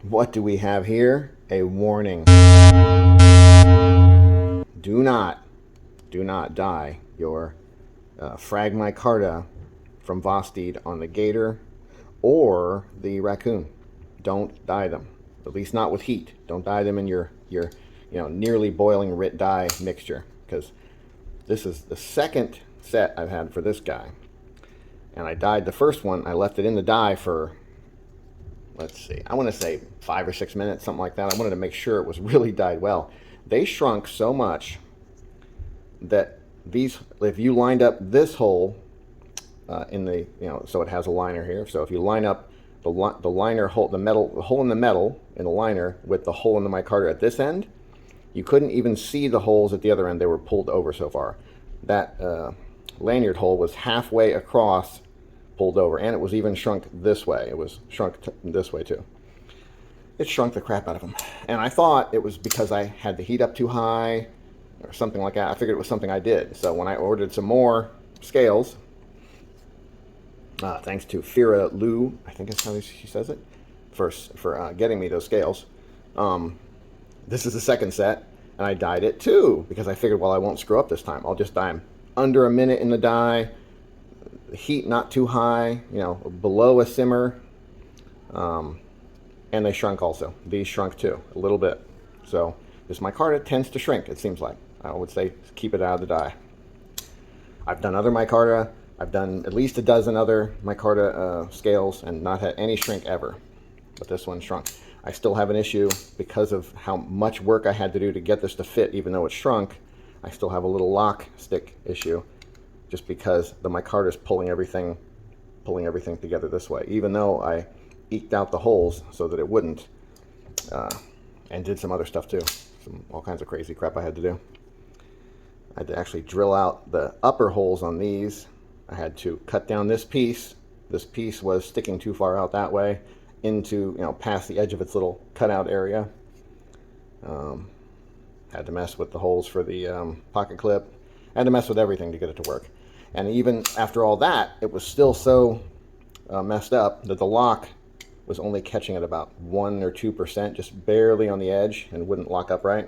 What do we have here? A warning. Do not dye your frag micarta from Vosteed on the gator or the raccoon. Don't dye them, at least not with heat. Don't dye them in your nearly boiling RIT dye mixture, because this is the second set I've had for this guy. And I dyed the first one. I left it in the dye for, let's see, I want to say 5 or 6 minutes, something like that. I wanted to make sure it was really dyed well. They shrunk so much that these, if you lined up this hole in the, so it has a liner here. So if you line up the liner hole, the hole in the metal in the liner with the hole in the micarta at this end, you couldn't even see the holes at the other end. They were pulled over so far. That lanyard hole was halfway across, pulled over, and it was even shrunk this way. It was shrunk this way too. It shrunk the crap out of them. And I thought it was because I had the heat up too high or something like that. I figured it was something I did. So when I ordered some more scales, thanks to Fira Lou, I think that's how she says it, for getting me those scales. This is the second set, and I dyed it too, because I figured, well, I won't screw up this time. I'll just dye them under a minute in the dye, heat not too high, below a simmer, and they shrunk also. These shrunk too, a little bit. So this micarta tends to shrink, it seems like. I would say keep it out of the dye. I've done other micarta. I've done at least a dozen other micarta scales and not had any shrink ever. But this one shrunk. I still have an issue because of how much work I had to do to get this to fit, even though it shrunk. I still have a little lock stick issue, just because the micarta is pulling everything together this way, even though I eked out the holes so that it wouldn't, and did some other stuff too, all kinds of crazy crap I had to do. I had to actually drill out the upper holes on these. I had to cut down this piece. This piece was sticking too far out that way into, past the edge of its little cutout area. Had to mess with the holes for the pocket clip. Had to mess with everything to get it to work. And even after all that, it was still so messed up that the lock was only catching at about 1 or 2%, just barely on the edge, and wouldn't lock up right.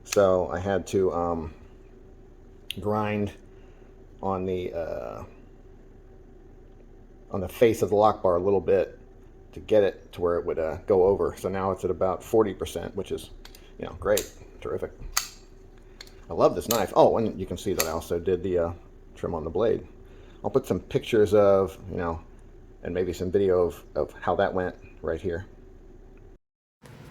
So I had to grind on the face of the lock bar a little bit to get it to where it would go over. So now it's at about 40%, which is, great, terrific. I love this knife. Oh, and you can see that I also did the trim on the blade. I'll put some pictures of, and maybe some video of how that went right here.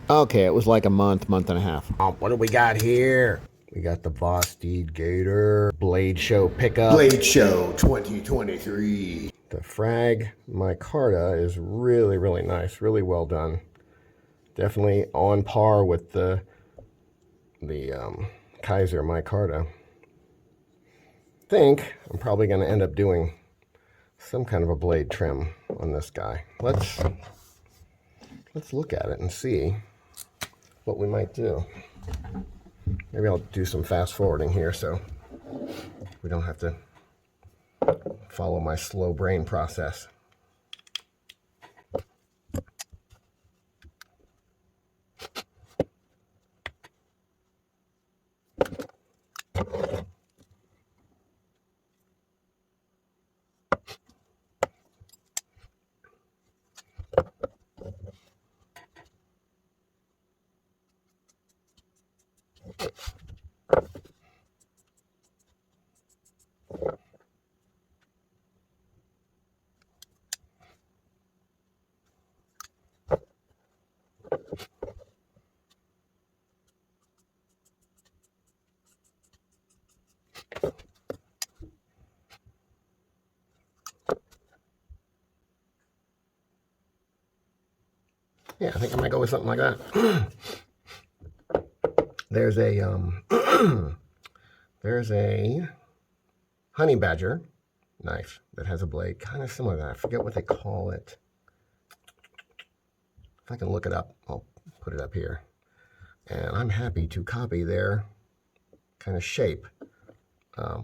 Okay, it was like a month and a half. What do we got here? We got the Vosteed Gator Blade Show pickup. Blade Show 2023. The frag micarta is really, really nice. Really well done. Definitely on par with the Kaiser micarta. I think I'm probably going to end up doing some kind of a blade trim on this guy. Let's look at it and see what we might do. Maybe I'll do some fast forwarding here so we don't have to follow my slow brain process. Yeah, I think I might go with something like that. There's a there's a honey badger knife that has a blade kind of similar to that. I forget what they call it. If I can look it up, I'll put it up here. And I'm happy to copy their kind of shape to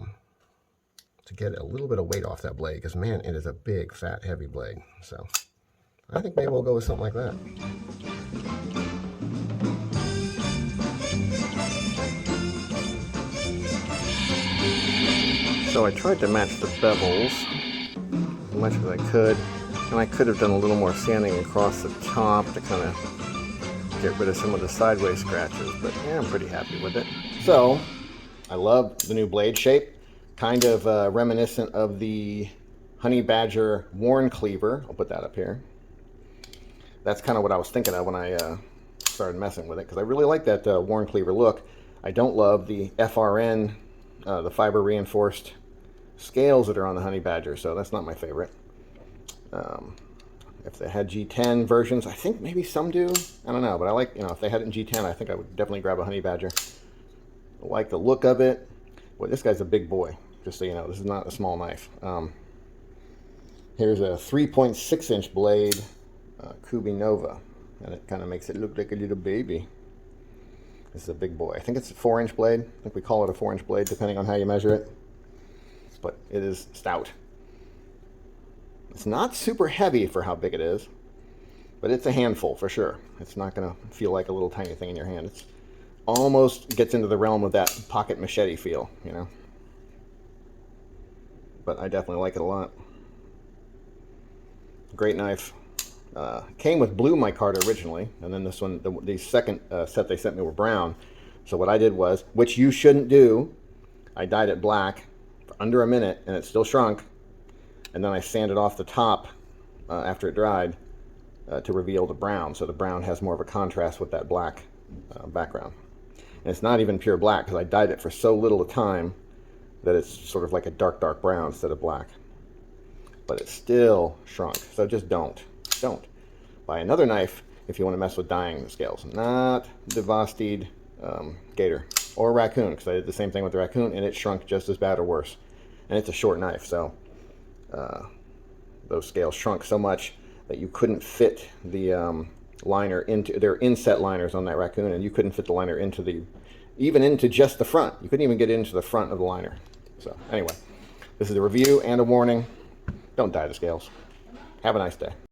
get a little bit of weight off that blade, because man, it is a big, fat, heavy blade. So I think maybe we'll go with something like that. So I tried to match the bevels as much as I could, and I could have done a little more sanding across the top to kind of get rid of some of the sideways scratches, but yeah, I'm pretty happy with it. So I love the new blade shape, kind of reminiscent of the Honey Badger Wharncleaver. I'll put that up here. That's kind of what I was thinking of when I started messing with it, because I really like that Wharncleaver look. I don't love the FRN, the fiber reinforced scales that are on the Honey Badger, so that's not my favorite. If they had G10 versions, I think maybe some do. I don't know, but I like, if they had it in G10, I think I would definitely grab a Honey Badger. I like the look of it. Well, this guy's a big boy, just so you know. This is not a small knife. Here's a 3.6-inch blade, Kubi Nova, and it kind of makes it look like a little baby. This is a big boy. I think it's a 4-inch blade. I think we call it a 4-inch blade, depending on how you measure it. But it is stout. It's not super heavy for how big it is, but it's a handful for sure. It's not going to feel like a little tiny thing in your hand. It's almost gets into the realm of that pocket machete feel, But I definitely like it a lot. Great knife. Came with blue micarta originally, and then this one, the second set they sent me were brown. So what I did was, which you shouldn't do, I dyed it black for under a minute, and it still shrunk. And then I sanded off the top after it dried to reveal the brown. So the brown has more of a contrast with that black background. And it's not even pure black, because I dyed it for so little time that it's sort of like a dark brown instead of black. But it still shrunk. So just don't buy another knife if you want to mess with dyeing the scales. Not the Vosteed Gator or Raccoon, because I did the same thing with the Raccoon and it shrunk just as bad or worse. And it's a short knife, so those scales shrunk so much that you couldn't fit the liner into, they're inset liners on that Raccoon, and you couldn't fit the liner even into just the front. You couldn't even get into the front of the liner. So anyway, this is a review and a warning. Don't dye the scales. Have a nice day.